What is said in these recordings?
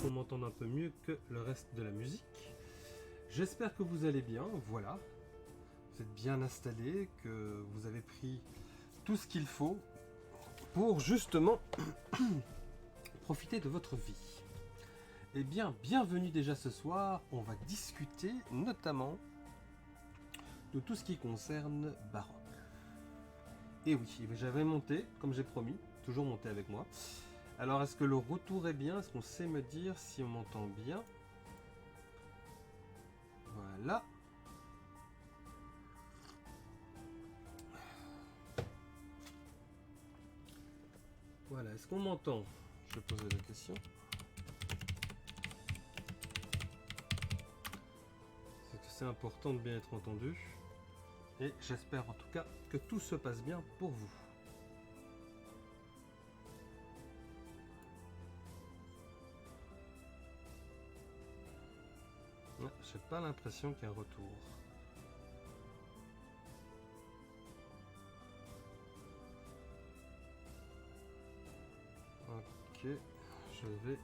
qu'on m'entende un peu mieux que le reste de la musique. J'espère que vous allez bien, voilà. Vous êtes bien installés, que vous avez pris tout ce qu'il faut pour justement profiter de votre vie. Eh bien, bienvenue déjà ce soir, on va discuter notamment de tout ce qui concerne baroque. Et oui, j'avais monté, comme j'ai promis, toujours monté avec moi. Alors, est-ce que le retour est bien? Est-ce qu'on sait me dire si on m'entend bien? Voilà. Voilà, est-ce qu'on m'entend? Je pose la question. C'est important de bien être entendu. Et j'espère en tout cas que tout se passe bien pour vous. J'ai pas l'impression qu'il y a un retour. Ok, je vais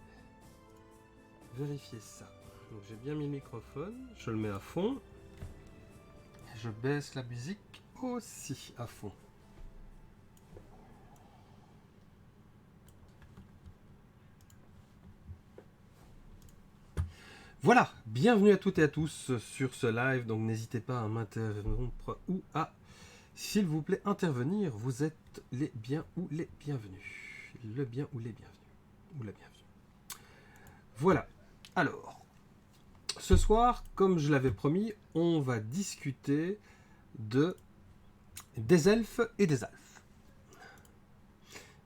vérifier ça. Donc j'ai bien mis le microphone, je le mets à fond. Je baisse la musique aussi à fond. Voilà, bienvenue à toutes et à tous sur ce live, donc n'hésitez pas à m'interrompre ou à, s'il vous plaît, intervenir. Vous êtes les biens ou les bienvenus. Le bien ou les bienvenus. Ou la bienvenue. Voilà, alors, ce soir, comme je l'avais promis, on va discuter des elfes et des alphes.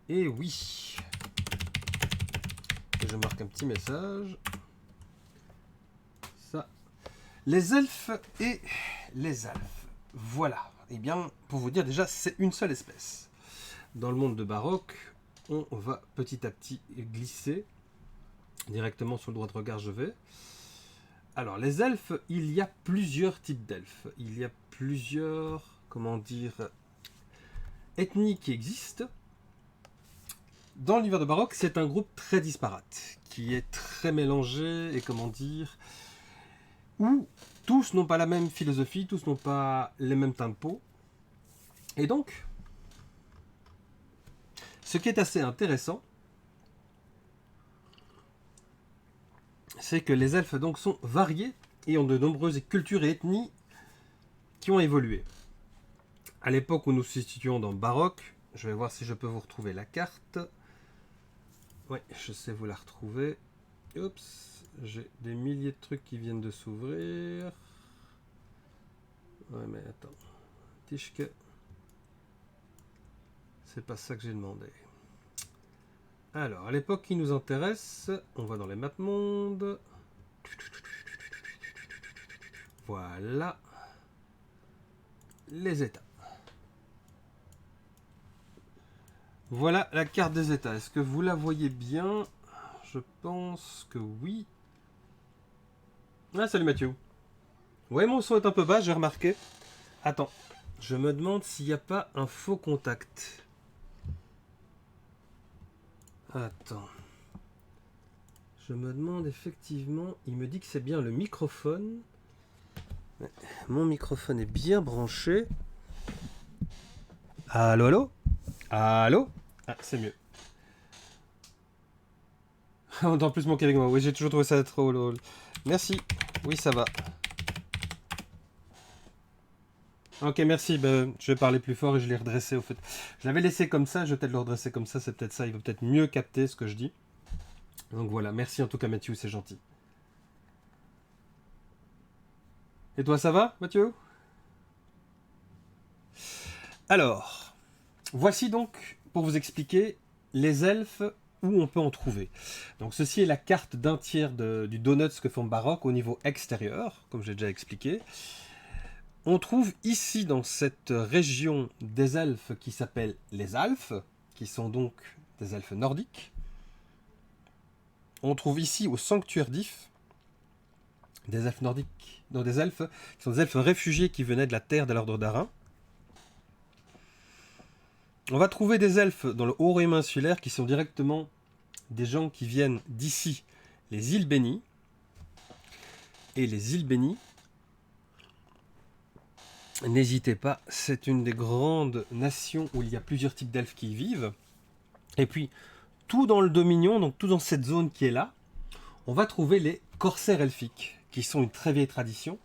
Et oui, je marque un petit message. Ça. Les elfes et les alphes. Voilà. Eh bien, pour vous dire déjà, c'est une seule espèce. Dans le monde de baroque, on va petit à petit glisser directement sur le droit de regard. Je vais. Alors, les elfes, il y a plusieurs types d'elfes. Il y a plusieurs, comment dire, ethnies qui existent. Dans l'univers de baroque, c'est un groupe très disparate, qui est très mélangé et comment dire, où tous n'ont pas la même philosophie, tous n'ont pas les mêmes tempos. Et donc, ce qui est assez intéressant, c'est que les elfes donc sont variés et ont de nombreuses cultures et ethnies qui ont évolué. À l'époque où nous nous situons dans baroque, je vais voir si je peux vous retrouver la carte. Oui, je sais vous la retrouver. Oups, j'ai des milliers de trucs qui viennent de s'ouvrir. Ouais, mais attends. Tischke. C'est pas ça que j'ai demandé. Alors, à l'époque qui nous intéresse, on va dans les maps monde. Voilà. Les États. Voilà la carte des États. Est-ce que vous la voyez bien? Je pense que oui. Ah, salut Mathieu. Ouais, mon son est un peu bas, j'ai remarqué. Attends, je me demande s'il n'y a pas un faux contact. Attends. Je me demande effectivement, il me dit que c'est bien le microphone. Mon microphone est bien branché. Allô, allô? Allô? Ah, c'est mieux. On entend plus mon avec moi. Oui, j'ai toujours trouvé ça trop lol. Merci. Oui, ça va. Ok, merci. Ben, je vais parler plus fort et je l'ai redressé au fait. Je l'avais laissé comme ça, je vais peut-être le redresser comme ça. C'est peut-être ça. Il va peut-être mieux capter ce que je dis. Donc voilà. Merci en tout cas, Mathieu. C'est gentil. Et toi, ça va, Mathieu? Alors, voici donc, pour vous expliquer, les elfes où on peut en trouver. Donc ceci est la carte d'un tiers du Donuts que font Baroque au niveau extérieur, comme j'ai déjà expliqué. On trouve ici dans cette région des elfes qui s'appellent les Alphes, qui sont donc des elfes nordiques. On trouve ici au sanctuaire d'If des elfes nordiques, non des elfes qui sont des elfes réfugiés qui venaient de la terre de l'ordre d'Arin. On va trouver des elfes dans le Haut-Royaume insulaire qui sont directement des gens qui viennent d'ici les îles Bénies. Et les îles Bénies, n'hésitez pas, c'est une des grandes nations où il y a plusieurs types d'elfes qui y vivent. Et puis, tout dans le Dominion, donc tout dans cette zone qui est là, on va trouver les corsaires elfiques, qui sont une très vieille tradition.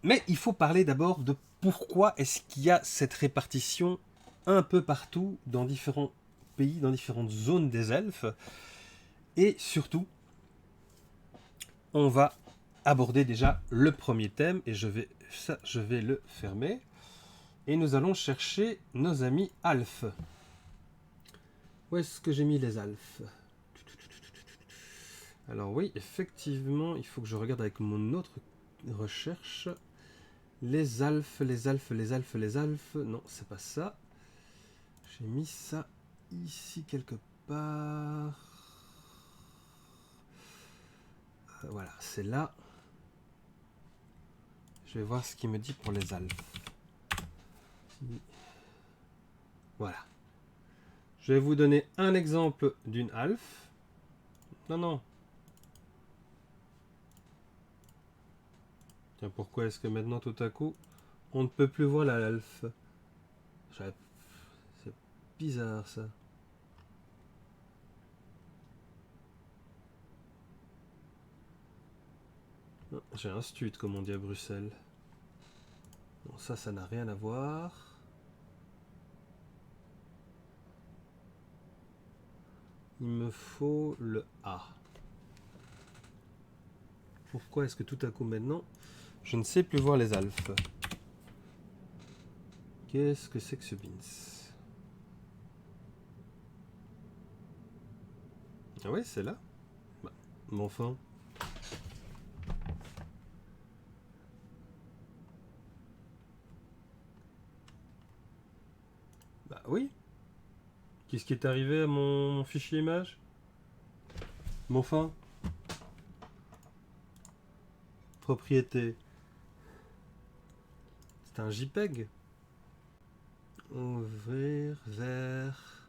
Mais il faut parler d'abord de pourquoi est-ce qu'il y a cette répartition un peu partout, dans différents pays, dans différentes zones des elfes. Et surtout, on va aborder déjà le premier thème, et je vais le fermer. Et nous allons chercher nos amis Alphes. Où est-ce que j'ai mis les Alphes? Alors oui, effectivement, il faut que je regarde avec mon autre recherche. Les Alphes, les Alphes, les Alphes, les Alphes. Non, c'est pas ça. J'ai mis ça ici quelque part. Voilà, c'est là. Je vais voir ce qu'il me dit pour les Alphes. Voilà. Je vais vous donner un exemple d'une Alphe. Non, non. Tiens, pourquoi est-ce que maintenant, tout à coup, on ne peut plus voir la Alphe? C'est bizarre, ça. J'ai un stud, comme on dit à Bruxelles. Bon, ça n'a rien à voir. Il me faut le A. Pourquoi est-ce que tout à coup maintenant, je ne sais plus voir les Alphes? Qu'est-ce que c'est que ce Beans? Ah ouais, c'est là. Bah, mais enfin. Bah oui. Qu'est-ce qui est arrivé à mon fichier image? Mais enfin. Propriété. C'est un JPEG. Ouvrir vers.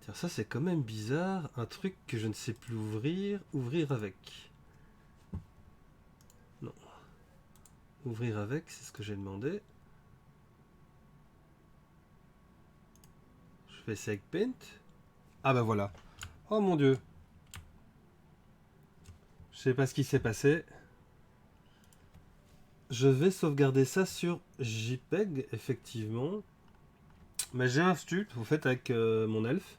Tiens, ça c'est quand même bizarre. Un truc que je ne sais plus ouvrir. Ouvrir avec. Non. Ouvrir avec, c'est ce que j'ai demandé. Je fais ça avec Paint. Ah bah voilà. Oh mon dieu. Je sais pas ce qui s'est passé. Je vais sauvegarder ça sur JPEG, effectivement. Mais j'ai un stud, vous faites avec mon elfe.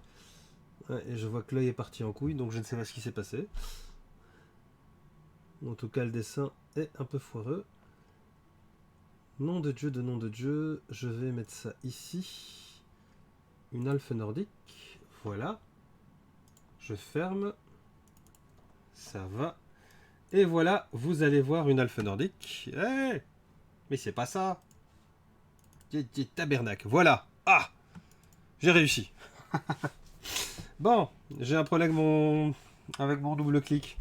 Ouais, et je vois que l'œil est parti en couille, donc je ne sais pas ce qui s'est passé. En tout cas, le dessin est un peu foireux. Nom de Dieu, de nom de Dieu. Je vais mettre ça ici. Une alphe nordique. Voilà. Je ferme. Ça va. Et voilà, vous allez voir une alphe nordique. Hey, mais c'est pas ça. Tabernacle. Voilà. Ah, j'ai réussi. Bon, j'ai un problème avec mon double-clic.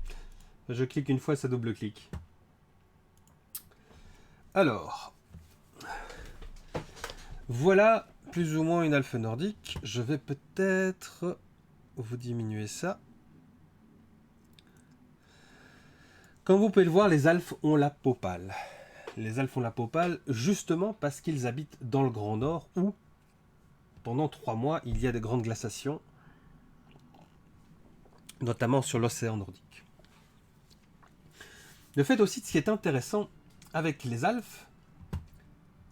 Je clique une fois, ça double-clique. Alors, voilà plus ou moins une alphe nordique. Je vais peut-être vous diminuer ça. Comme vous pouvez le voir, les Alphes ont la peau pâle. Les Alphes ont la peau pâle justement parce qu'ils habitent dans le Grand Nord où, pendant 3 mois, il y a de grandes glaciations, notamment sur l'océan Nordique. Le fait aussi, ce qui est intéressant avec les Alphes,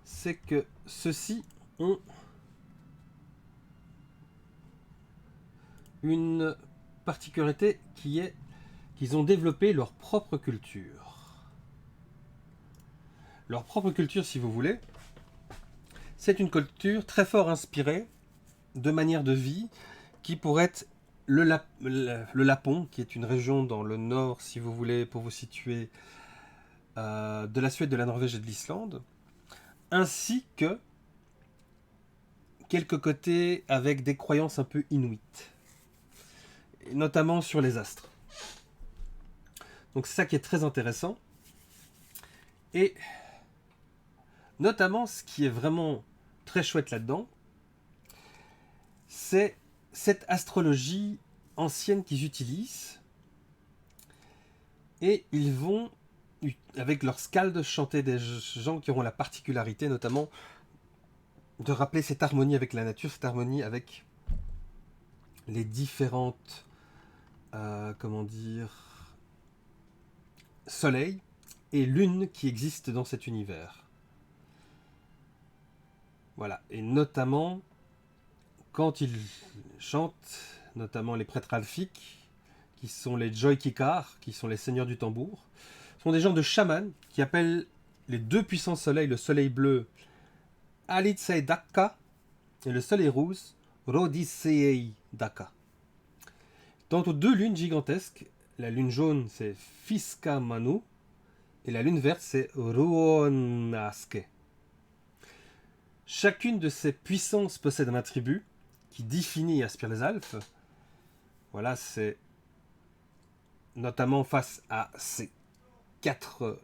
c'est que ceux-ci ont une particularité qui est qu'ils ont développé leur propre culture. Leur propre culture, si vous voulez, c'est une culture très fort inspirée de manière de vie qui pourrait être le Lapon, qui est une région dans le nord, si vous voulez, pour vous situer, de la Suède, de la Norvège et de l'Islande, ainsi que quelques côtés avec des croyances un peu inuites, notamment sur les astres. Donc c'est ça qui est très intéressant. Et notamment, ce qui est vraiment très chouette là-dedans, c'est cette astrologie anciennes qu'ils utilisent. Et ils vont, avec leur scald, chanter des gens qui auront la particularité, notamment, de rappeler cette harmonie avec la nature, cette harmonie avec les différentes, comment dire, soleils et lunes qui existent dans cet univers. Voilà, et notamment, quand ils chantent, notamment les prêtres alphiques, qui sont les Joy-Kikar, qui sont les seigneurs du tambour, sont des gens de chamans qui appellent les deux puissants soleils, le soleil bleu Alitsei Dakka et le soleil rouge Rodisei Dakka. Quant aux deux lunes gigantesques, la lune jaune c'est Fiska Manu et la lune verte c'est Ruonaske. Chacune de ces puissances possède un attribut qui définit et inspire les Alphes. Voilà, c'est notamment face à ces 4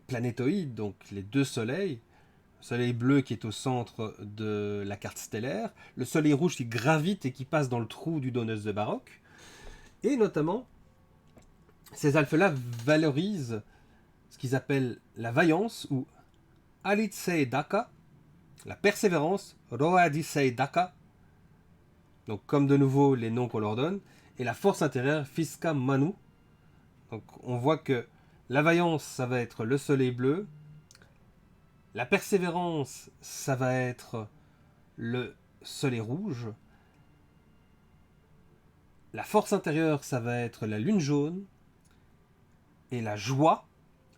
planétoïdes, donc les 2 soleils, le soleil bleu qui est au centre de la carte stellaire, le soleil rouge qui gravite et qui passe dans le trou du Donneus de Baroque, et notamment, ces alphes-là valorisent ce qu'ils appellent la vaillance, ou Alitsei Daka, la persévérance, Roadisei Daka, donc comme de nouveau les noms qu'on leur donne, et la force intérieure, Fiska Manu. Donc on voit que la vaillance, ça va être le soleil bleu, la persévérance, ça va être le soleil rouge, la force intérieure, ça va être la lune jaune, et la joie,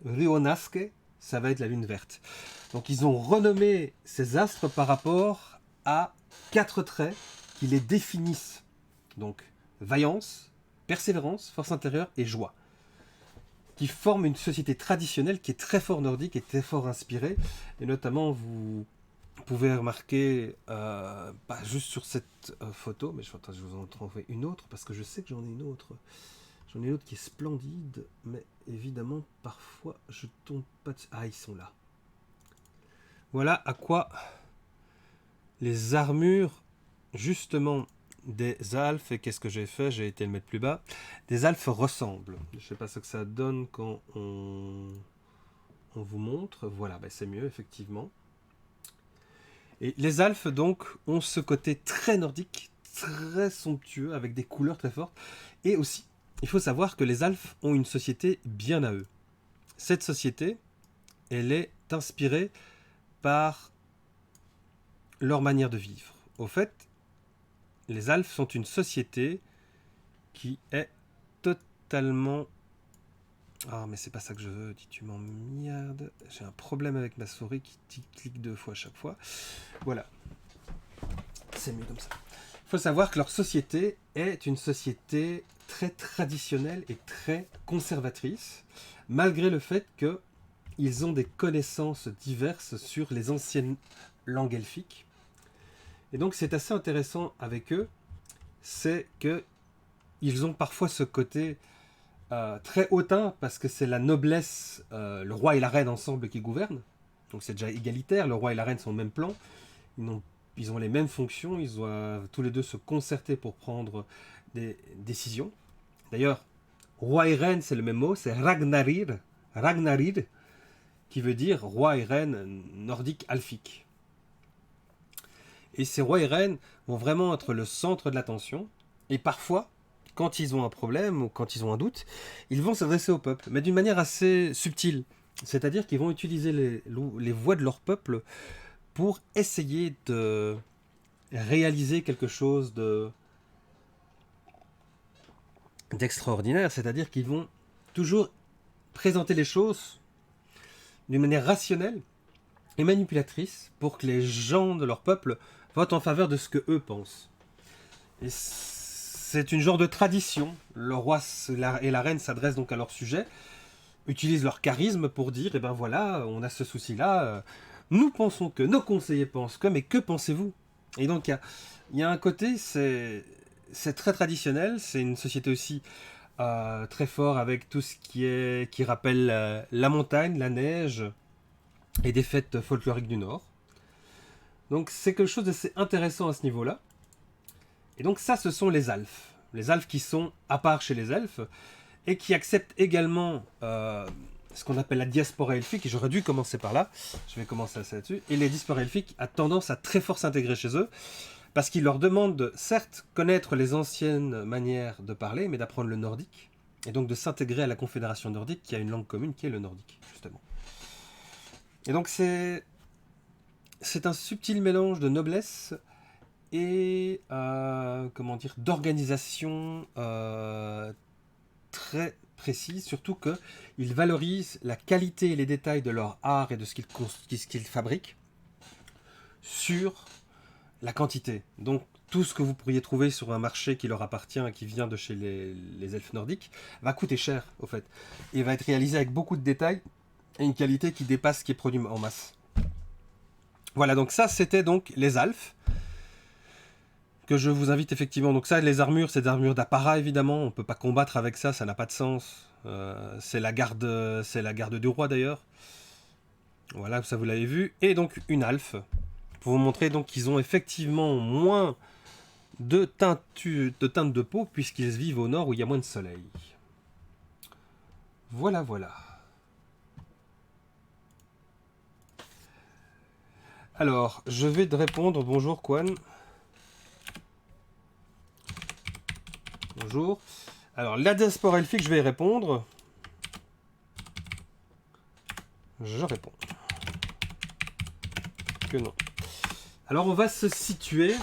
Rionaske, ça va être la lune verte. Donc ils ont renommé ces astres par rapport à 4 traits qui les définissent. Donc vaillance, persévérance, force intérieure et joie. Qui forment une société traditionnelle qui est très fort nordique et très fort inspirée. Et notamment, vous pouvez remarquer, pas juste sur cette photo, mais je vais vous en trouver une autre, parce que je sais que j'en ai une autre. J'en ai une autre qui est splendide, mais évidemment, parfois, je tombe pas dessus. Ah, ils sont là. Voilà à quoi les armures, justement, des Alphes, et qu'est-ce que j'ai fait? J'ai été le mettre plus bas. Des Alphes ressemblent. Je sais pas ce que ça donne quand on vous montre. Voilà, ben c'est mieux, effectivement. Et les Alphes, donc, ont ce côté très nordique, très somptueux, avec des couleurs très fortes. Et aussi, il faut savoir que les Alphes ont une société bien à eux. Cette société, elle est inspirée par leur manière de vivre. Au fait, les Alphes sont une société qui est totalement... Ah, mais c'est pas ça que je veux, dis-tu m'emmerdes. J'ai un problème avec ma souris qui clique 2 fois à chaque fois. Voilà. C'est mieux comme ça. Il faut savoir que leur société est une société très traditionnelle et très conservatrice, malgré le fait qu'ils ont des connaissances diverses sur les anciennes langues elfiques. Et donc c'est assez intéressant avec eux, c'est qu'ils ont parfois ce côté très hautain, parce que c'est la noblesse, le roi et la reine ensemble qui gouvernent. Donc c'est déjà égalitaire, le roi et la reine sont au même plan, ils ont les mêmes fonctions, ils doivent tous les deux se concerter pour prendre des décisions. D'ailleurs, roi et reine, c'est le même mot, c'est Ragnarir, qui veut dire roi et reine nordique alphique. Et ces rois et reines vont vraiment être le centre de l'attention. Et parfois, quand ils ont un problème ou quand ils ont un doute, ils vont s'adresser au peuple, mais d'une manière assez subtile. C'est-à-dire qu'ils vont utiliser les voix de leur peuple pour essayer de réaliser quelque chose d'extraordinaire. C'est-à-dire qu'ils vont toujours présenter les choses d'une manière rationnelle et manipulatrice pour que les gens de leur peuple votent en faveur de ce que eux pensent. Et c'est une genre de tradition. Le roi et la reine s'adressent donc à leur sujet, utilisent leur charisme pour dire, eh ben voilà, on a ce souci-là, nous pensons que, nos conseillers pensent que, mais que pensez-vous? Et donc il y a un côté, c'est très traditionnel, c'est une société aussi très fort avec tout ce qui rappelle la montagne, la neige et des fêtes folkloriques du Nord. Donc c'est quelque chose d'assez intéressant à ce niveau-là. Et donc ça, ce sont les Alphes. Les elfes qui sont à part chez les elfes, et qui acceptent également ce qu'on appelle la diaspora elfique, et j'aurais dû commencer par là, je vais commencer là-dessus, et les diasporas elfiques a tendance à très fort s'intégrer chez eux, parce qu'ils leur demandent, certes, connaître les anciennes manières de parler, mais d'apprendre le nordique, et donc de s'intégrer à la confédération nordique, qui a une langue commune, qui est le nordique, justement. Et donc c'est un subtil mélange de noblesse et comment dire, d'organisation très précise, surtout qu'ils valorisent la qualité et les détails de leur art et de ce qu'ils fabriquent sur la quantité. Donc tout ce que vous pourriez trouver sur un marché qui leur appartient, qui vient de chez les elfes nordiques, va coûter cher, au fait. Et va être réalisé avec beaucoup de détails et une qualité qui dépasse ce qui est produit en masse. Voilà, donc ça, c'était donc les alphes, que je vous invite effectivement. Donc ça, les armures, c'est des armures d'apparat, évidemment. On ne peut pas combattre avec ça, ça n'a pas de sens. C'est la garde du roi, d'ailleurs. Voilà, ça vous l'avez vu. Et donc, une alphe, pour vous montrer donc qu'ils ont effectivement moins de teinte de peau, puisqu'ils vivent au nord où il y a moins de soleil. Voilà, voilà. Alors, je vais te répondre. Bonjour, Kwan. Bonjour. Alors, la diaspora elfique, je vais y répondre. Je réponds. Que non. Alors, on va se situer.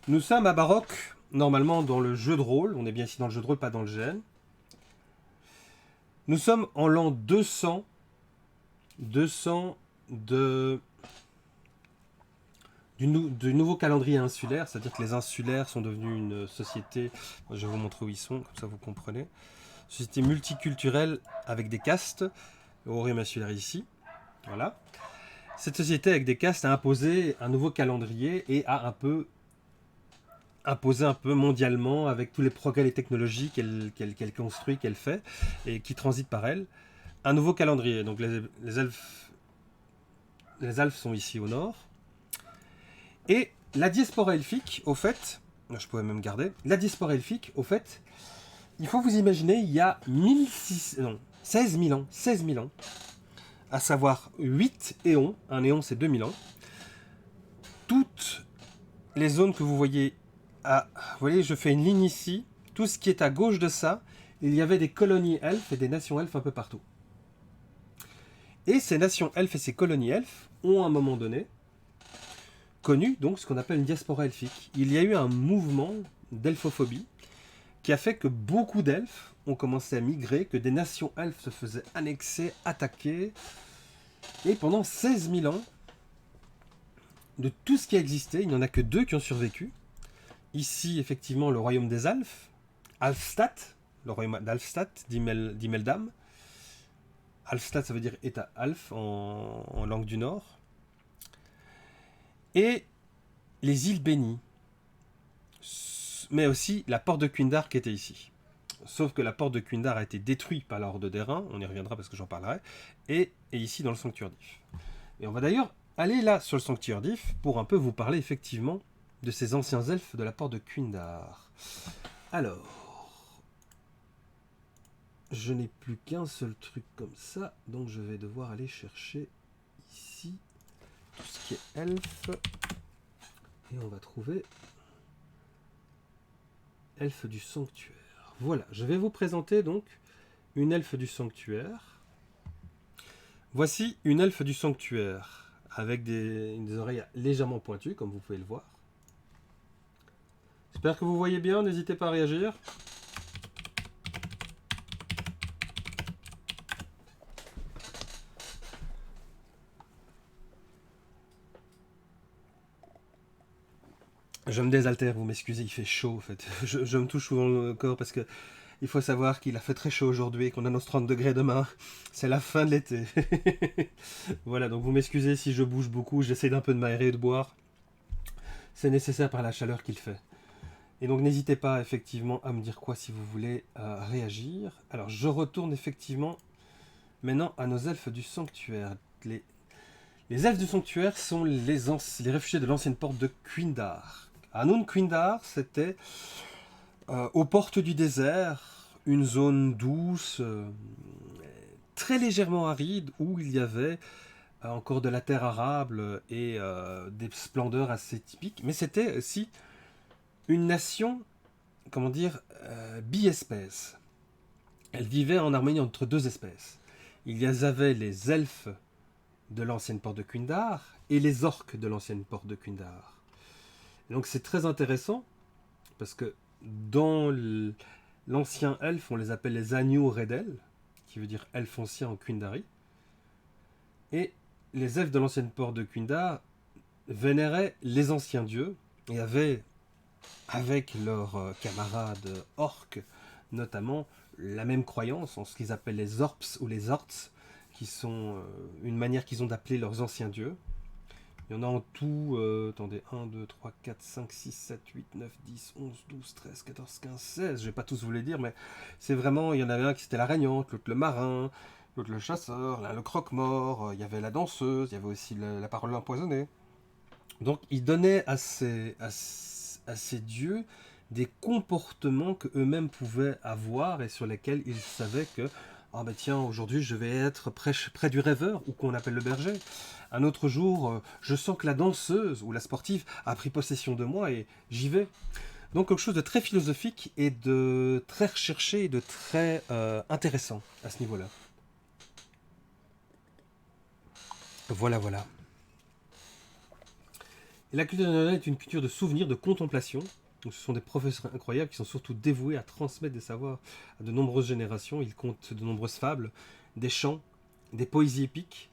Nous sommes à Baroque, normalement dans le jeu de rôle. On est bien ici dans le jeu de rôle, pas dans le GN. Nous sommes en l'an 200. 200 du nouveau calendrier insulaire, c'est-à-dire que les insulaires sont devenus une société, je vais vous montrer où ils sont, comme ça vous comprenez, société multiculturelle avec des castes, le Royaume insulaire ici, voilà. Cette société avec des castes a imposé un nouveau calendrier et a imposé un peu mondialement, avec tous les progrès et technologies qu'elle construit, qu'elle fait, et qui transitent par elle, un nouveau calendrier. Donc les elfes sont ici au nord. Et la diaspora elfique, au fait, je pourrais même garder, la diaspora elfique, au fait, il faut vous imaginer, il y a 16 000 ans, à savoir 8 éons, un éon c'est 2000 ans, toutes les zones que vous voyez, vous voyez, je fais une ligne ici, tout ce qui est à gauche de ça, il y avait des colonies elfes et des nations elfes un peu partout. Et ces nations elfes et ces colonies elfes ont à un moment donné connu donc ce qu'on appelle une diaspora elfique. Il y a eu un mouvement d'elfophobie qui a fait que beaucoup d'elfes ont commencé à migrer, que des nations elfes se faisaient annexer, attaquer. Et pendant 16 000 ans, de tout ce qui a existé, il n'y en a que 2 qui ont survécu. Ici, effectivement, le royaume des Alphes, Alfstadt, le royaume d'Alfstadt, d'Imeldam. Alfstadt, ça veut dire État Alf en langue du Nord. Et les îles Bénies, mais aussi la porte de Quindar qui était ici. Sauf que la porte de Quindar a été détruite par la Horde d'Airain, on y reviendra parce que j'en parlerai, et ici dans le sanctuaire d'If. Et on va d'ailleurs aller là sur le sanctuaire d'If pour un peu vous parler effectivement de ces anciens elfes de la porte de Quindar. Alors, je n'ai plus qu'un seul truc comme ça, donc je vais devoir aller chercher ici tout ce qui est elfe, et on va trouver elfe du sanctuaire. Voilà, je vais vous présenter donc une elfe du sanctuaire. Voici une elfe du sanctuaire avec des oreilles légèrement pointues, comme vous pouvez le voir. J'espère que vous voyez bien, n'hésitez pas à réagir. Je me désaltère, vous m'excusez, il fait chaud en fait. Je me touche souvent le corps parce que il faut savoir qu'il a fait très chaud aujourd'hui et qu'on annonce 30 degrés demain. C'est la fin de l'été. Voilà, donc vous m'excusez si je bouge beaucoup, j'essaie d'un peu de m'aérer et de boire. C'est nécessaire par la chaleur qu'il fait. Et donc n'hésitez pas effectivement à me dire quoi si vous voulez réagir. Alors je retourne effectivement maintenant à nos elfes du sanctuaire. Les elfes du sanctuaire sont les réfugiés de l'ancienne porte de Quindar. Anun Quindar, c'était aux portes du désert, une zone douce, très légèrement aride, où il y avait encore de la terre arable et des splendeurs assez typiques. Mais c'était aussi une nation, comment dire, bi-espèce. Elle vivait en harmonie entre deux espèces. Il y avait les elfes de l'ancienne porte de Kundar et les orques de l'ancienne porte de Kundar. Donc c'est très intéressant parce que dans l'ancien elfe, on les appelle les Agneaux Redel, qui veut dire elfe ancien en Kundari. Et les elfes de l'ancienne porte de Kundar vénéraient les anciens dieux et avaient, avec leurs camarades orques, notamment la même croyance en ce qu'ils appellent les Orps ou les Orts, qui sont une manière qu'ils ont d'appeler leurs anciens dieux. Il y en a en tout, attendez, 1, 2, 3, 4, 5, 6, 7, 8, 9, 10, 11, 12, 13, 14, 15, 16. Je vais pas tous vous les dire, mais c'est vraiment, il y en avait un qui c'était la régnante, l'autre le marin, l'autre le chasseur, l'un le croque-mort, il y avait la danseuse, il y avait aussi la parole empoisonnée. Donc ils donnaient à ces dieux des comportements que eux-mêmes pouvaient avoir et sur lesquels ils savaient que ah ben tiens, aujourd'hui je vais être près du rêveur ou qu'on appelle le berger. Un autre jour, je sens que la danseuse ou la sportive a pris possession de moi et j'y vais. Donc quelque chose de très philosophique et de très recherché et de très intéressant à ce niveau-là. Voilà, voilà. Et la culture de est une culture de souvenir, de contemplation. Donc, ce sont des professeurs incroyables qui sont surtout dévoués à transmettre des savoirs à de nombreuses générations. Ils comptent de nombreuses fables, des chants, des poésies épiques.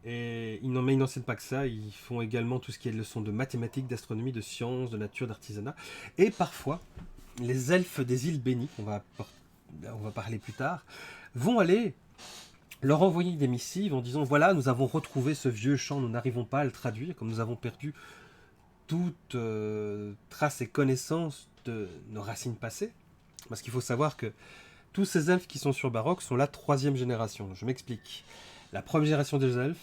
Et ils n'enseignent pas que ça, ils font également tout ce qui est leçons de mathématiques, d'astronomie, de sciences, de nature, d'artisanat. Et parfois, les elfes des îles bénies, on va parler plus tard, vont aller leur envoyer des missives en disant voilà, nous avons retrouvé ce vieux chant, nous n'arrivons pas à le traduire, comme nous avons perdu toute trace et connaissance de nos racines passées. Parce qu'il faut savoir que tous ces elfes qui sont sur Baroque sont la troisième génération. Je m'explique. La première génération des elfes,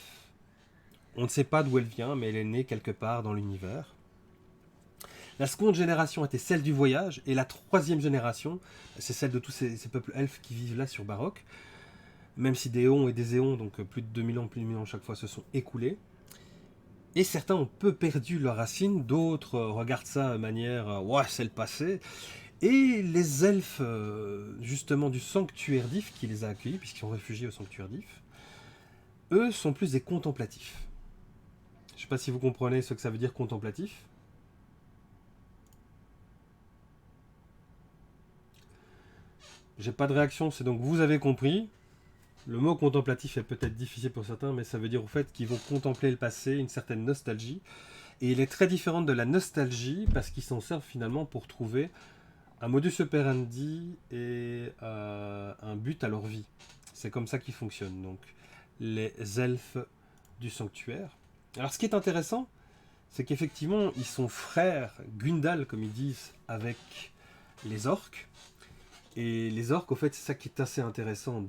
on ne sait pas d'où elle vient, mais elle est née quelque part dans l'univers. La seconde génération était celle du voyage, et la troisième génération, c'est celle de tous ces peuples elfes qui vivent là sur Baroque, même si des éons et des éons, donc plus de 2000 ans, plus de 1000 ans chaque fois, se sont écoulés. Et certains ont peu perdu leurs racines, d'autres regardent ça de manière ouais, c'est le passé. Et les elfes, justement, du sanctuaire d'If, qui les a accueillis, puisqu'ils sont réfugiés au sanctuaire d'If, eux sont plus des contemplatifs. Je ne sais pas si vous comprenez ce que ça veut dire contemplatif. J'ai pas de réaction, c'est donc vous avez compris. Le mot contemplatif est peut-être difficile pour certains, mais ça veut dire au fait qu'ils vont contempler le passé, une certaine nostalgie. Et il est très différent de la nostalgie parce qu'ils s'en servent finalement pour trouver un modus operandi et un but à leur vie. C'est comme ça qu'ils fonctionnent. Donc, les elfes du sanctuaire. Alors, ce qui est intéressant, c'est qu'effectivement, ils sont frères, Gundal, comme ils disent, avec les orques. Et les orques, au fait, c'est ça qui est assez intéressant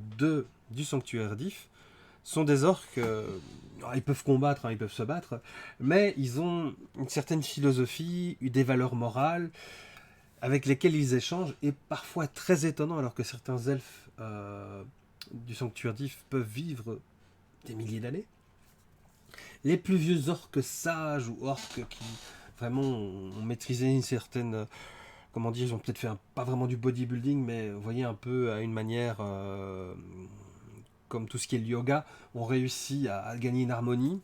du sanctuaire d'If, sont des orques, ils peuvent combattre, hein, ils peuvent se battre, mais ils ont une certaine philosophie, des valeurs morales, avec lesquelles ils échangent, et parfois très étonnant, alors que certains elfes du sanctuaire d'If peuvent vivre des milliers d'années. Les plus vieux orques sages ou orques qui vraiment ont maîtrisé une certaine comment dire, ils ont peut-être fait pas vraiment du bodybuilding, mais vous voyez un peu à une manière comme tout ce qui est le yoga, ont réussi à gagner une harmonie.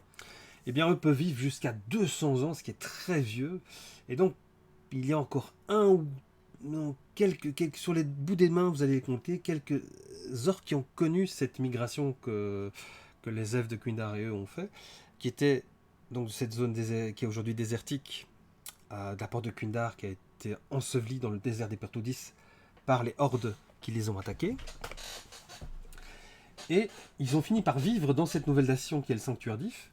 Eh bien, eux peuvent vivre jusqu'à 200 ans, ce qui est très vieux. Et donc, il y a encore un ou non, quelques sur les bouts des mains, vous allez les compter, quelques orques qui ont connu cette migration que les elfes de Kundar et eux ont fait, qui était donc cette zone qui est aujourd'hui désertique, de la porte de Kundar, qui a été ensevelie dans le désert des Pertoudis par les hordes qui les ont attaqués. Et ils ont fini par vivre dans cette nouvelle nation qui est le Sanctuaire d'If,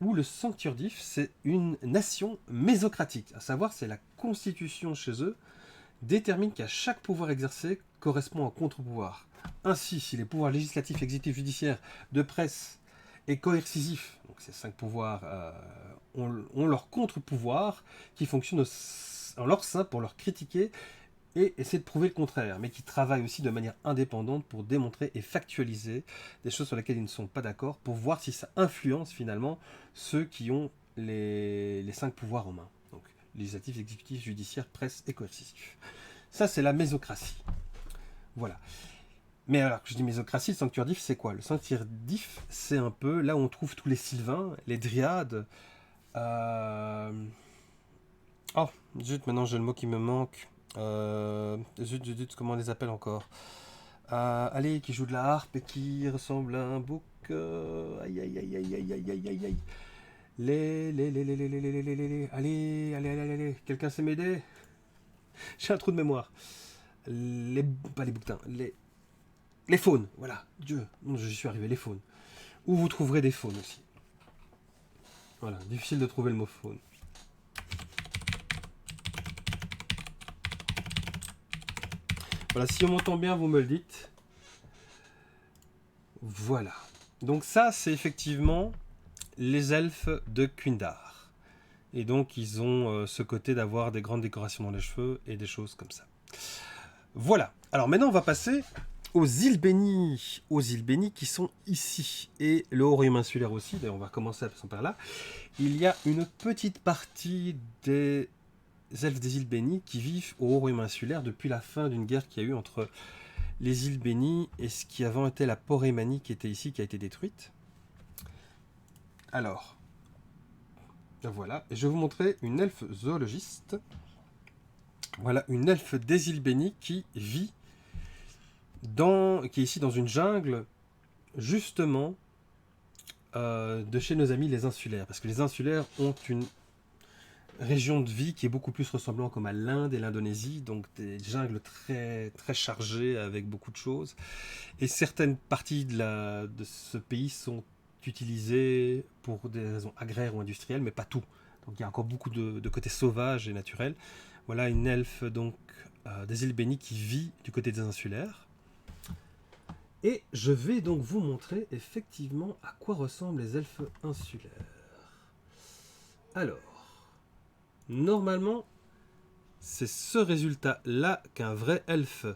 où le Sanctuaire d'If, c'est une nation mésocratique. À savoir, c'est la constitution chez eux détermine qu'à chaque pouvoir exercé correspond à un contre-pouvoir. Ainsi, si les pouvoirs législatifs, exécutifs, judiciaires, de presse et coercitifs, donc ces 5 pouvoirs, ont leur contre-pouvoir qui fonctionne en leur sein pour leur critiquer et essayer de prouver le contraire, mais qui travaillent aussi de manière indépendante pour démontrer et factualiser des choses sur lesquelles ils ne sont pas d'accord, pour voir si ça influence finalement ceux qui ont les 5 pouvoirs en main. Donc législatif, exécutif, judiciaire, presse et coercitif. Ça, c'est la mésocratie. Voilà. Mais alors, je dis mésocratie, le sanctuaire d'If, c'est quoi? Le sanctuaire d'If, c'est un peu là où on trouve tous les sylvains, les dryades. Oh, zut, maintenant j'ai le mot qui me manque. Zut, comment on les appelle encore? Allez, qui joue de la harpe et qui ressemble à un bouc. Aïe, aïe, aïe, aïe, aïe, aïe, aïe, aïe, aïe. Allez. Quelqu'un sait m'aider? J'ai un trou de mémoire. Pas les bouquetins, les faunes, voilà. Dieu, je suis arrivé, les faunes. Où vous trouverez des faunes aussi. Voilà, difficile de trouver le mot faune. Voilà, si on m'entend bien, vous me le dites. Voilà. Donc ça, c'est effectivement les elfes de Kundar. Et donc, ils ont ce côté d'avoir des grandes décorations dans les cheveux et des choses comme ça. Voilà. Alors maintenant, on va passer aux îles bénies. Aux îles bénies qui sont ici. Et le Haut-Royaume insulaire aussi. D'ailleurs, on va commencer par là. Il y a une petite partie des elfes des îles bénies qui vivent au Haut-Royaume insulaire depuis la fin d'une guerre qu'il y a eu entre les îles bénies et ce qui avant était la Porémanie qui était ici, qui a été détruite. Alors, voilà, et je vais vous montrer une elfe zoologiste. Voilà, une elfe des îles bénies qui vit qui est ici dans une jungle, justement, de chez nos amis les insulaires. Parce que les insulaires ont une région de vie qui est beaucoup plus ressemblant comme à l'Inde et l'Indonésie, donc des jungles très, très chargées avec beaucoup de choses. Et certaines parties de ce pays sont utilisées pour des raisons agraires ou industrielles, mais pas tout. Donc il y a encore beaucoup de côté sauvage et naturel. Voilà une elfe donc des îles bénies qui vit du côté des insulaires. Et je vais donc vous montrer effectivement à quoi ressemblent les elfes insulaires. Alors, normalement, c'est ce résultat-là qu'un vrai elfe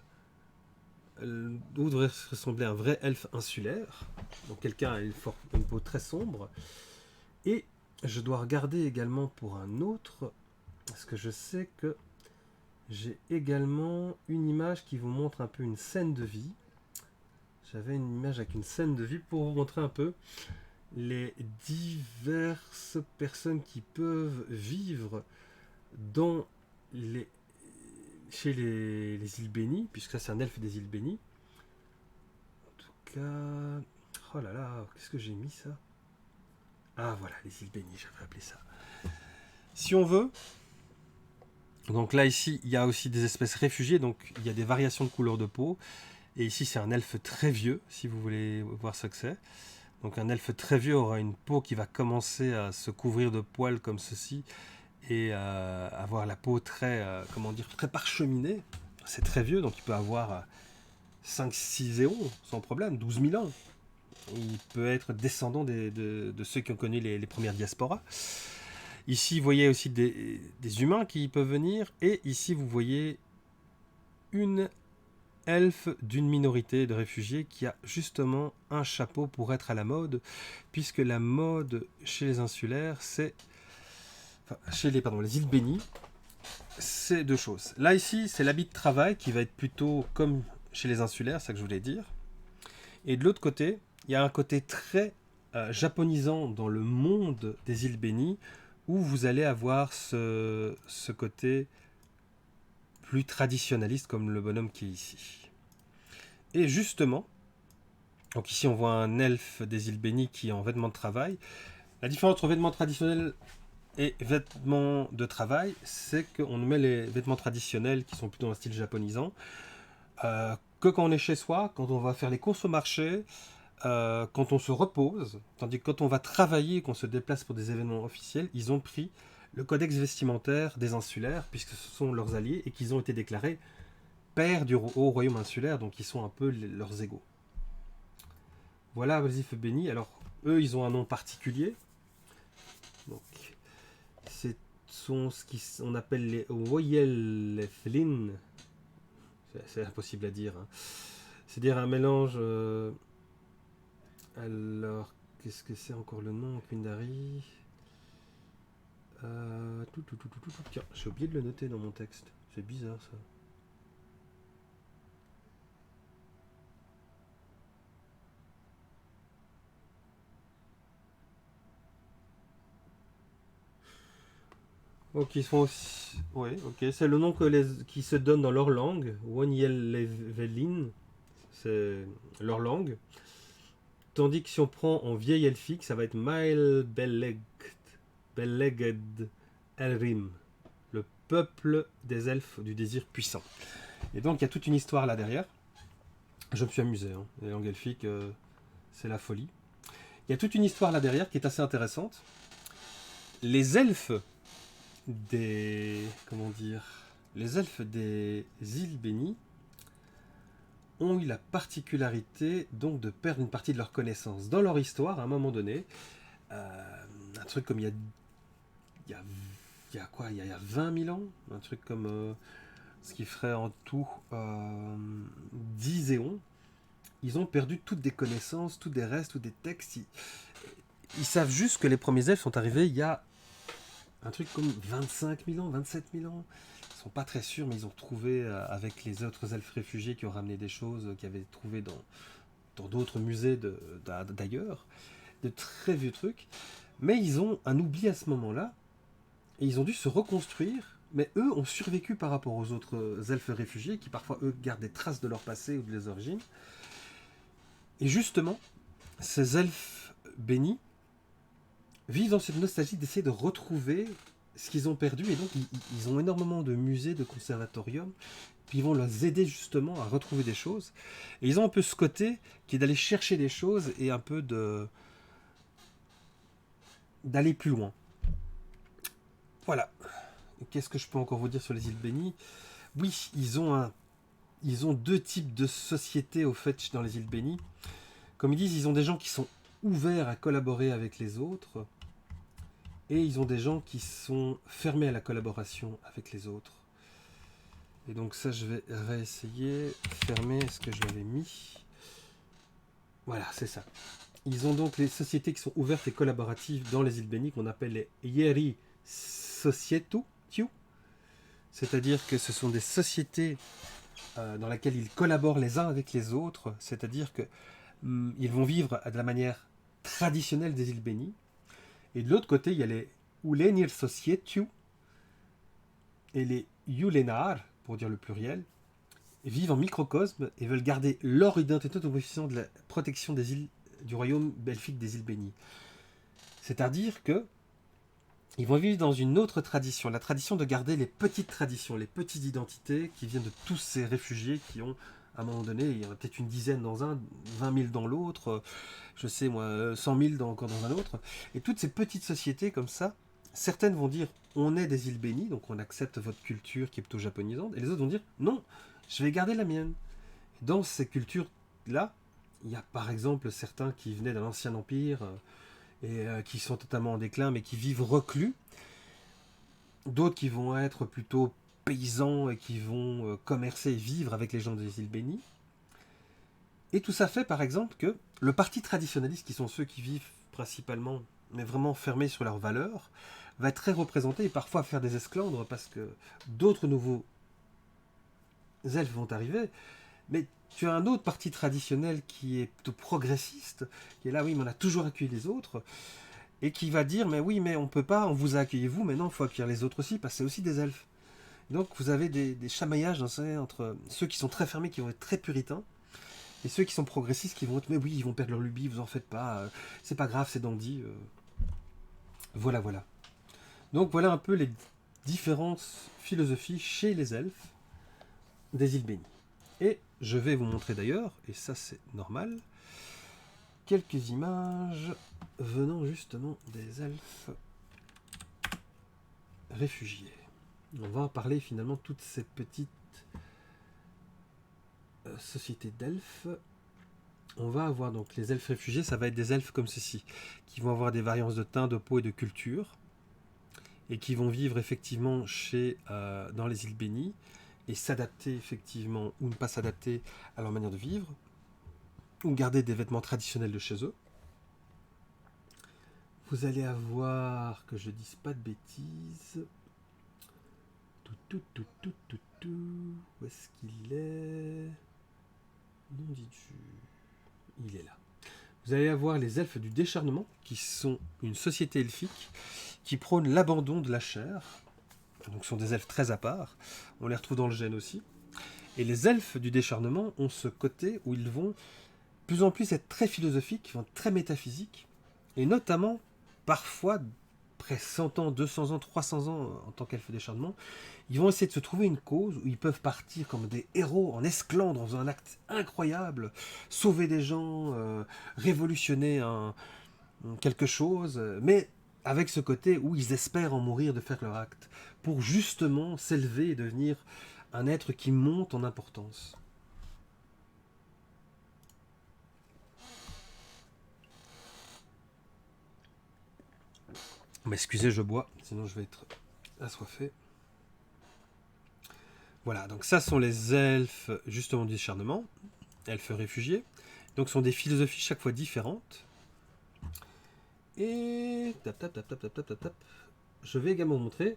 devrait ressembler à un vrai elfe insulaire. Donc quelqu'un a une peau très sombre. Et je dois regarder également pour un autre, parce que je sais que j'ai également une image qui vous montre un peu une scène de vie. J'avais une image avec une scène de vie pour vous montrer un peu les diverses personnes qui peuvent vivre chez les îles bénies, puisque ça c'est un elfe des îles bénies. En tout cas, oh là là, qu'est-ce que j'ai mis ça? Ah voilà, les îles bénies, j'avais appelé ça. Si on veut, donc là ici, il y a aussi des espèces réfugiées, donc il y a des variations de couleur de peau. Et ici, c'est un elfe très vieux, si vous voulez voir ce que c'est. Donc un elfe très vieux aura une peau qui va commencer à se couvrir de poils comme ceci et avoir la peau très, très parcheminée. C'est très vieux, donc il peut avoir 5-6 éons sans problème, 12 000 ans. Il peut être descendant de ceux qui ont connu les premières diasporas. Ici, vous voyez aussi des humains qui peuvent venir. Et ici, vous voyez une elfe d'une minorité de réfugiés qui a justement un chapeau pour être à la mode, puisque la mode chez les insulaires, chez les îles bénies, c'est deux choses. Là ici, c'est l'habit de travail qui va être plutôt comme chez les insulaires, c'est ça que je voulais dire. Et de l'autre côté, il y a un côté très japonisant dans le monde des îles bénies, où vous allez avoir ce côté plus traditionnaliste comme le bonhomme qui est ici. Et justement, donc ici on voit un elfe des îles bénies qui est en vêtements de travail. La différence entre vêtements traditionnels et vêtements de travail, c'est qu'on met les vêtements traditionnels qui sont plutôt dans un style japonisant, que quand on est chez soi, quand on va faire les courses au marché, quand on se repose, tandis que quand on va travailler et qu'on se déplace pour des événements officiels, ils ont pris le codex vestimentaire des insulaires, puisque ce sont leurs alliés et qu'ils ont été déclarés pairs du Haut-Royaume insulaire, donc ils sont un peu leurs égaux. Voilà les elfes bénis. Alors, eux, ils ont un nom particulier. Donc, ce sont ce qu'on appelle les Woyeleflin. c'est impossible à dire. Hein. C'est dire un mélange. Alors, qu'est-ce que c'est encore le nom, Kundari Tiens, j'ai oublié de le noter dans mon texte. C'est bizarre ça. Ok, ils sont aussi. Oui, ok. C'est le nom qui se donne dans leur langue. Wonyellevelin, c'est leur langue. Tandis que si on prend en vieil elfique, ça va être Beleged Elrim, le peuple des elfes du désir puissant. Et donc il y a toute une histoire là derrière. Je me suis amusé, hein. Les langues elfiques, c'est la folie. Il y a toute une histoire là derrière qui est assez intéressante. Les elfes des... Comment dire? Les elfes des îles bénies ont eu la particularité donc de perdre une partie de leur connaissance. Dans leur histoire, à un moment donné, un truc comme il y a quoi? Il y a 20 000 ans? Un truc comme... ce qui ferait en tout 10 éons. Ils ont perdu toutes des connaissances, tous des restes, tous des textes. Ils savent juste que les premiers elfes sont arrivés il y a un truc comme 25 000 ans, 27 000 ans. Ils sont pas très sûrs, mais ils ont trouvé, avec les autres elfes réfugiés qui ont ramené des choses qu'ils avaient trouvées dans d'autres musées d'ailleurs, de très vieux trucs. Mais ils ont un oubli à ce moment-là, et ils ont dû se reconstruire. Mais eux ont survécu par rapport aux autres elfes réfugiés, qui parfois, eux, gardent des traces de leur passé ou de leurs origines. Et justement, ces elfes bénis vivent dans cette nostalgie d'essayer de retrouver ce qu'ils ont perdu. Et donc, ils ont énormément de musées, de conservatoriums, puis ils vont les aider justement à retrouver des choses. Et ils ont un peu ce côté qui est d'aller chercher des choses et un peu d'aller plus loin. Voilà. Qu'est-ce que je peux encore vous dire sur les îles bénies? Oui, ils ont deux types de sociétés au fait dans les îles bénies. Comme ils disent, ils ont des gens qui sont ouverts à collaborer avec les autres et ils ont des gens qui sont fermés à la collaboration avec les autres. Et donc ça, je vais réessayer. Fermer, est-ce que je l'avais mis? Voilà, c'est ça. Ils ont donc les sociétés qui sont ouvertes et collaboratives dans les îles bénies qu'on appelle les Yeri Societu, c'est-à-dire que ce sont des sociétés dans lesquelles ils collaborent les uns avec les autres, c'est-à-dire que ils vont vivre de la manière traditionnelle des îles bénies. Et de l'autre côté, il y a les Ulenir Societu et les Yulenar, pour dire le pluriel, vivent en microcosme et veulent garder leur identité au profit de la protection des îles du royaume belfique des îles bénies. C'est-à-dire que ils vont vivre dans une autre tradition, la tradition de garder les petites traditions, les petites identités qui viennent de tous ces réfugiés qui ont, à un moment donné, il y en a peut-être une dizaine dans un, 20 000 dans l'autre, je sais moi, 100 000 encore dans un autre. Et toutes ces petites sociétés comme ça, certaines vont dire on est des îles bénies, donc on accepte votre culture qui est plutôt japonisante, et les autres vont dire non, je vais garder la mienne. Et dans ces cultures-là, il y a par exemple certains qui venaient d'un ancien empire, et qui sont totalement en déclin, mais qui vivent reclus. D'autres qui vont être plutôt paysans et qui vont commercer et vivre avec les gens des îles bénies. Et tout ça fait, par exemple, que le parti traditionnaliste, qui sont ceux qui vivent principalement, mais vraiment fermés sur leurs valeurs, va être très représenté et parfois faire des esclandres parce que d'autres nouveaux elfes vont arriver. Mais tu as un autre parti traditionnel qui est plutôt progressiste, qui est là, oui, mais on a toujours accueilli les autres, et qui va dire, mais oui, mais on peut pas, on vous a accueilli vous, mais non, il faut accueillir les autres aussi, parce que c'est aussi des elfes. Donc vous avez des chamaillages entre ceux qui sont très fermés, qui vont être très puritains, et ceux qui sont progressistes, qui vont être, mais oui, ils vont perdre leur lubie, vous en faites pas, c'est pas grave, c'est dandy. Voilà, voilà. Donc voilà un peu les différentes philosophies chez les elfes des îles bénies. Et je vais vous montrer d'ailleurs, et ça c'est normal, quelques images venant justement des elfes réfugiés. On va en parler finalement toutes ces petites sociétés d'elfes. On va avoir donc les elfes réfugiés, ça va être des elfes comme ceci, qui vont avoir des variances de teint, de peau et de culture, et qui vont vivre effectivement dans les îles bénies, et s'adapter effectivement ou ne pas s'adapter à leur manière de vivre, ou garder des vêtements traditionnels de chez eux. Vous allez avoir, que je dise pas de bêtises, où est-ce qu'il est? Non, dis-tu. Il est là. Vous allez avoir les elfes du décharnement, qui sont une société elfique qui prône l'abandon de la chair. Donc ce sont des elfes très à part. On les retrouve dans le gène aussi. Et les elfes du décharnement ont ce côté où ils vont plus en plus être très philosophiques, très métaphysiques, et notamment, parfois, près 100 ans, 200 ans, 300 ans en tant qu'elfes décharnement, ils vont essayer de se trouver une cause où ils peuvent partir comme des héros en esclandre, en faisant un acte incroyable, sauver des gens, révolutionner quelque chose, mais avec ce côté où ils espèrent en mourir de faire leur acte, pour justement s'élever et devenir un être qui monte en importance. Excusez, je bois, sinon je vais être assoiffé. Voilà, donc ça sont les elfes justement du décharnement, elfes réfugiés. Donc ce sont des philosophies chaque fois différentes. Et je vais également vous montrer,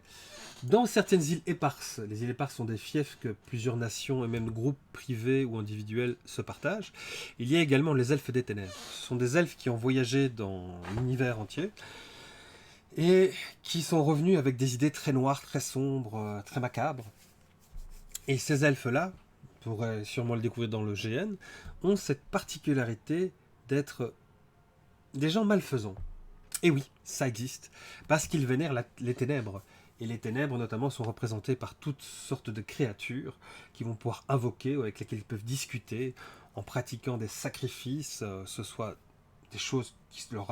dans certaines îles éparses, les îles éparses sont des fiefs que plusieurs nations et même groupes privés ou individuels se partagent, il y a également les elfes des ténèbres. Ce sont des elfes qui ont voyagé dans l'univers entier et qui sont revenus avec des idées très noires, très sombres, très macabres. Et ces elfes-là, vous pourrez sûrement le découvrir dans le GN, ont cette particularité d'être des gens malfaisants. Et oui, ça existe, parce qu'ils vénèrent les ténèbres. Et les ténèbres, notamment, sont représentées par toutes sortes de créatures qui vont pouvoir invoquer, ou avec lesquelles ils peuvent discuter, en pratiquant des sacrifices, ce soit des choses qui leur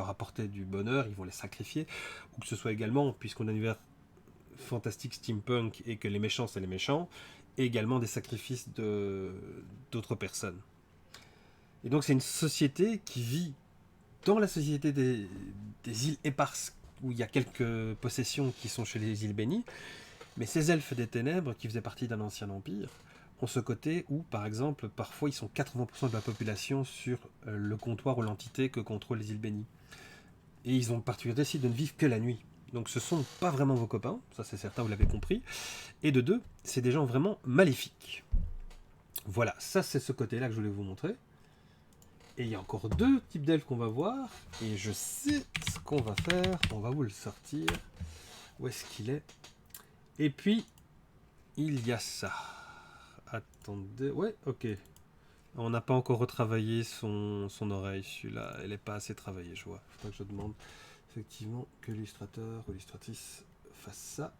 apportaient du bonheur, ils vont les sacrifier, ou que ce soit également, puisqu'on a un univers fantastique steampunk et que les méchants, c'est les méchants, et également des sacrifices d'autres personnes. Et donc c'est une société qui vit dans la société des îles éparses, où il y a quelques possessions qui sont chez les îles bénies, mais ces elfes des ténèbres, qui faisaient partie d'un ancien empire, ont ce côté où, par exemple, parfois ils sont 80% de la population sur le comptoir ou l'entité que contrôlent les îles bénies. Et ils ont particulièrement décidé de ne vivre que la nuit. Donc ce sont pas vraiment vos copains, ça c'est certain, vous l'avez compris. Et de deux, c'est des gens vraiment maléfiques. Voilà, ça c'est ce côté-là que je voulais vous montrer. Et il y a encore deux types d'elfes qu'on va voir. Et je sais ce qu'on va faire. On va vous le sortir. Où est-ce qu'il est? Et puis, il y a ça. Attendez. Ouais, ok. On n'a pas encore retravaillé son oreille, celui-là. Elle n'est pas assez travaillée, je vois. Il faudra que je demande effectivement que l'illustrateur ou l'illustratrice fasse ça.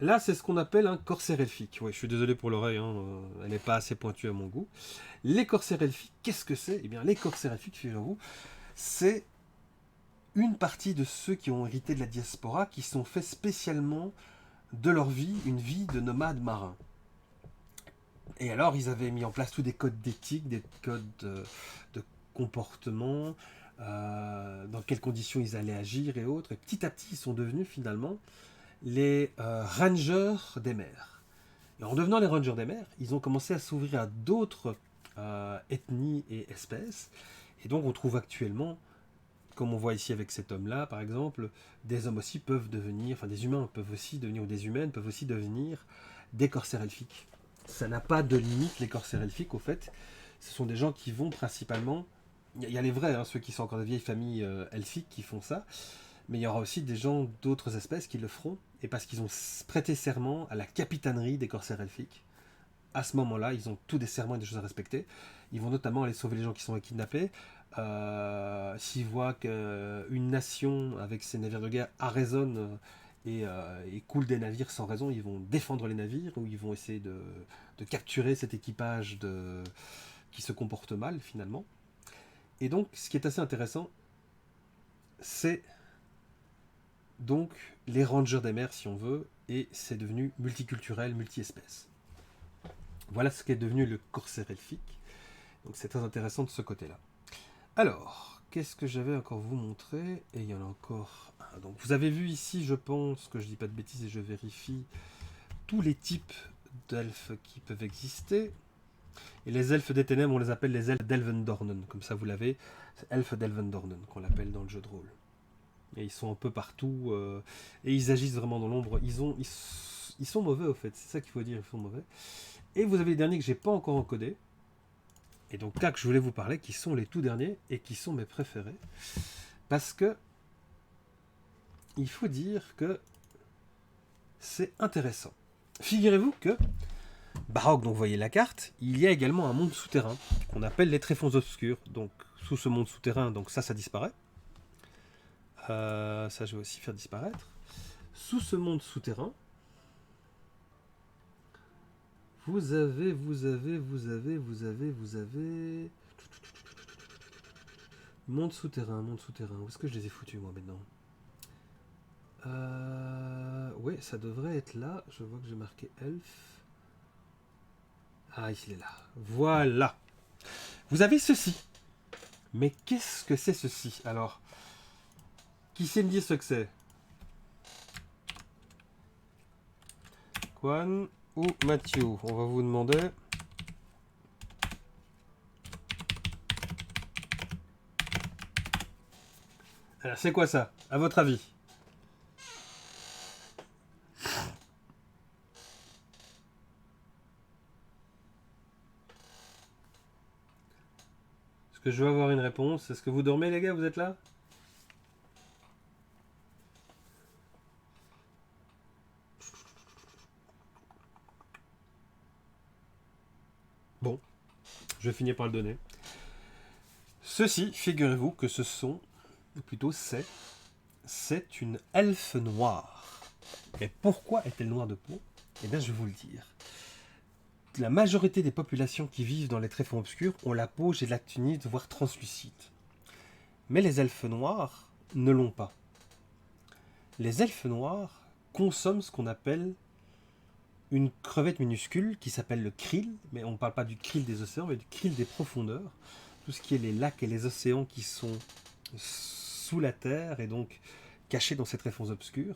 Là, c'est ce qu'on appelle un corsaire elfique. Ouais, je suis désolé pour l'oreille, hein, elle n'est pas assez pointue à mon goût. Les corsaires elfiques, qu'est-ce que c'est? Eh bien, les corsaires elfiques, figurez-vous, c'est une partie de ceux qui ont hérité de la diaspora, qui sont faits spécialement de leur vie, une vie de nomades marins. Et alors, ils avaient mis en place tous des codes d'éthique, des codes de comportement, dans quelles conditions ils allaient agir et autres. Et petit à petit, ils sont devenus finalement les rangers des mers. Et en devenant les rangers des mers, ils ont commencé à s'ouvrir à d'autres ethnies et espèces. Et donc on trouve actuellement, comme on voit ici avec cet homme-là, par exemple, des hommes aussi peuvent devenir, enfin des humains peuvent aussi devenir, ou des humaines peuvent aussi devenir des corsaires elfiques. Ça n'a pas de limite, les corsaires elfiques, au fait. Ce sont des gens qui vont principalement... Il y a les vrais, hein, ceux qui sont encore des vieilles familles elfiques qui font ça. Mais il y aura aussi des gens d'autres espèces qui le feront, et parce qu'ils ont prêté serment à la capitainerie des corsaires elfiques. À ce moment-là, ils ont tous des serments et des choses à respecter. Ils vont notamment aller sauver les gens qui sont kidnappés. S'ils voient qu'une nation, avec ses navires de guerre, arraisonne et coule des navires sans raison, ils vont défendre les navires, ou ils vont essayer de capturer cet équipage qui se comporte mal, finalement. Et donc, ce qui est assez intéressant, c'est donc les rangers des mers, si on veut, et c'est devenu multiculturel, multi-espèces. Voilà ce qu'est devenu le corsaire elfique. Donc c'est très intéressant de ce côté-là. Alors, qu'est-ce que j'avais encore vous montrer? Et il y en a encore un. Donc vous avez vu ici, je pense, que je dis pas de bêtises et je vérifie, tous les types d'elfes qui peuvent exister. Et les elfes des ténèbres, on les appelle les elfes d'Elvendornen. Comme ça, vous l'avez. C'est elfes d'Elvendornen qu'on l'appelle dans le jeu de rôle. Et ils sont un peu partout. Et ils agissent vraiment dans l'ombre. Ils sont mauvais, au fait. C'est ça qu'il faut dire, ils sont mauvais. Et vous avez les derniers que j'ai pas encore encodés. Et donc là que je voulais vous parler, qui sont les tout derniers et qui sont mes préférés. Parce que il faut dire que c'est intéressant. Figurez-vous que Baroque, donc vous voyez la carte, il y a également un monde souterrain qu'on appelle les tréfonds obscurs. Donc sous ce monde souterrain, donc ça disparaît. Ça je vais aussi faire disparaître. Sous ce monde souterrain, vous avez. Monde souterrain. Où est-ce que je les ai foutus moi maintenant? Ouais, ça devrait être là. Je vois que j'ai marqué elf. Ah, ici, il est là. Voilà. Vous avez ceci. Mais qu'est-ce que c'est ceci? Alors, qui sait me dire ce que c'est? Quan ou Mathieu? On va vous demander. Alors, c'est quoi ça, à votre avis? Est-ce que je veux avoir une réponse? Est-ce que vous dormez, les gars? Vous êtes là? Bon, je vais finir par le donner. Ceci, figurez-vous que ce sont, ou plutôt c'est une elfe noire. Et pourquoi est-elle noire de peau? Eh bien, je vais vous le dire. La majorité des populations qui vivent dans les tréfonds obscurs ont la peau gélatinite, voire translucide. Mais les elfes noirs ne l'ont pas. Les elfes noirs consomment ce qu'on appelle une crevette minuscule qui s'appelle le krill, mais on ne parle pas du krill des océans, mais du krill des profondeurs. Tout ce qui est les lacs et les océans qui sont sous la terre et donc cachés dans ces tréfonds obscurs.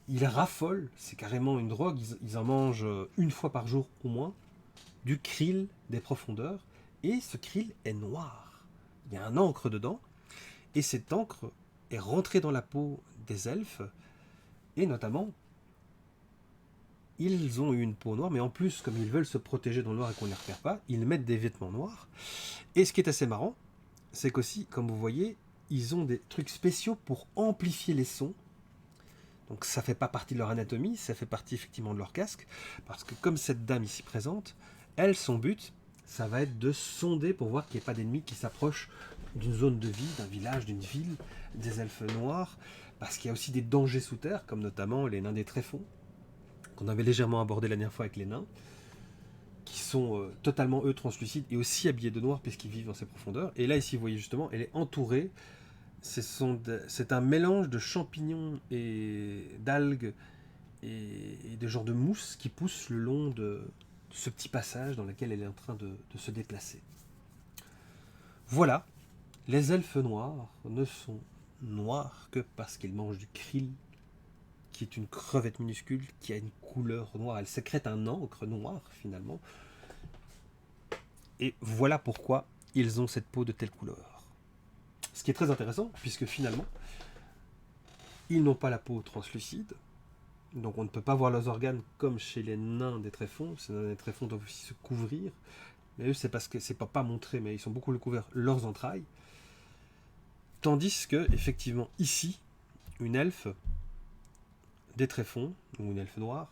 Ils raffolent, c'est carrément une drogue, ils en mangent une fois par jour au moins, du krill des profondeurs, et ce krill est noir. Il y a un encre dedans, et cette encre est rentrée dans la peau des elfes, et notamment, ils ont une peau noire, mais en plus, comme ils veulent se protéger dans le noir et qu'on ne les repère pas, ils mettent des vêtements noirs. Et ce qui est assez marrant, c'est qu'aussi, comme vous voyez, ils ont des trucs spéciaux pour amplifier les sons. Donc ça ne fait pas partie de leur anatomie, ça fait partie effectivement de leur casque, parce que comme cette dame ici présente, elle, son but, ça va être de sonder pour voir qu'il n'y ait pas d'ennemis qui s'approchent d'une zone de vie, d'un village, d'une ville, des elfes noirs, parce qu'il y a aussi des dangers sous terre, comme notamment les nains des tréfonds, qu'on avait légèrement abordé la dernière fois avec les nains, qui sont totalement, eux, translucides, et aussi habillés de noir, puisqu'ils vivent dans ces profondeurs. Et là, ici, vous voyez justement, elle est entourée. C'est un mélange de champignons et d'algues et de genres de mousse qui poussent le long de ce petit passage dans lequel elle est en train de se déplacer. Voilà, les elfes noirs ne sont noirs que parce qu'ils mangent du krill, qui est une crevette minuscule qui a une couleur noire. Elle sécrète un encre noire finalement. Et voilà pourquoi ils ont cette peau de telle couleur. Ce qui est très intéressant, puisque finalement, ils n'ont pas la peau translucide, donc on ne peut pas voir leurs organes comme chez les nains des tréfonds. Ces nains des tréfonds doivent aussi se couvrir, mais eux c'est parce que c'est pas montré, mais ils sont beaucoup couverts leurs entrailles. Tandis que, effectivement, ici, une elfe des tréfonds, ou une elfe noire,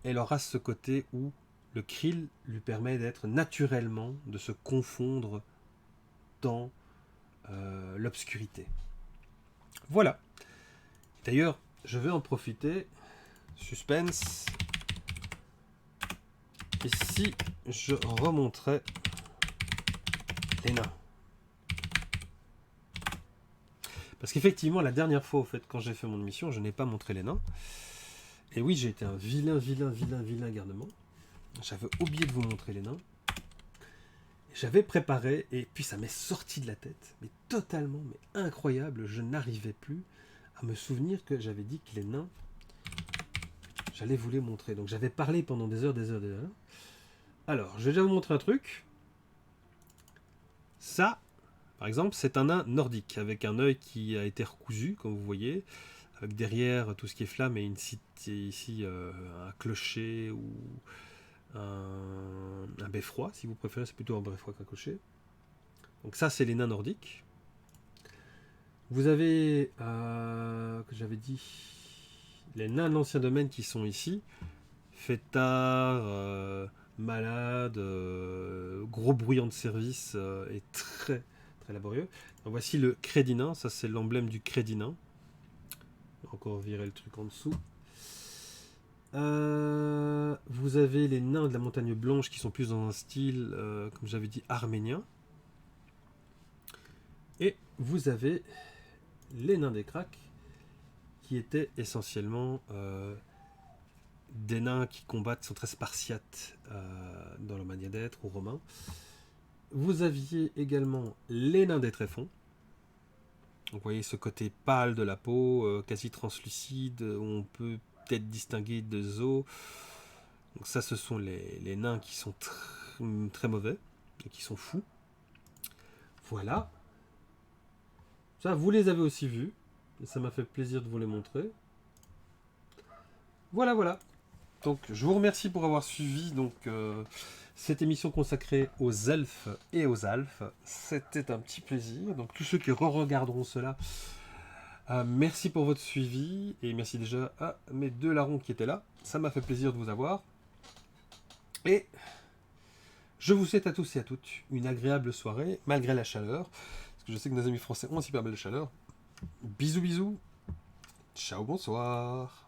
elle aura ce côté où le krill lui permet d'être naturellement, de se confondre dans l'obscurité. Voilà. D'ailleurs, je vais en profiter. Suspense. Et si je remontrais les nains? Parce qu'effectivement, la dernière fois, au fait, quand j'ai fait mon émission, je n'ai pas montré les nains. Et oui, j'ai été un vilain garnement. J'avais oublié de vous montrer les nains. J'avais préparé, et puis ça m'est sorti de la tête, mais totalement, mais incroyable, je n'arrivais plus à me souvenir que j'avais dit que les nains J'allais vous les montrer. Donc j'avais parlé pendant des heures, des heures, des heures. Alors, je vais déjà vous montrer un truc. Ça, par exemple, c'est un nain nordique, avec un œil qui a été recousu, comme vous voyez, avec derrière tout ce qui est flamme et ici un clocher ou un beffroi, si vous préférez, c'est plutôt un beffroi qu'un clocher. Donc ça, c'est les nains nordiques. Vous avez, que j'avais dit, les nains de l'ancien domaine qui sont ici. Fêtards, malades, gros bruyant de service et très, très laborieux. Donc voici le crédit nain, ça c'est l'emblème du crédit nain. Encore virer le truc en dessous. Vous avez les nains de la montagne blanche qui sont plus dans un style, comme j'avais dit, arménien. Et vous avez les nains des Cracs qui étaient essentiellement des nains qui combattent, sont très spartiates dans leur manière d'être, aux Romains. Vous aviez également les nains des tréfonds. Donc, vous voyez ce côté pâle de la peau, quasi translucide, où on peut peut-être distinguer deux os. Donc ça, ce sont les nains qui sont très mauvais et qui sont fous. Voilà. Ça, vous les avez aussi vus. Et ça m'a fait plaisir de vous les montrer. Voilà, voilà. Donc, je vous remercie pour avoir suivi cette émission consacrée aux elfes et aux alphes. C'était un petit plaisir. Donc, tous ceux qui re-regarderont cela, merci pour votre suivi. Et merci déjà à mes deux larrons qui étaient là. Ça m'a fait plaisir de vous avoir. Et je vous souhaite à tous et à toutes une agréable soirée, malgré la chaleur. Parce que je sais que nos amis français ont un super belle chaleur. Bisous, bisous. Ciao, bonsoir.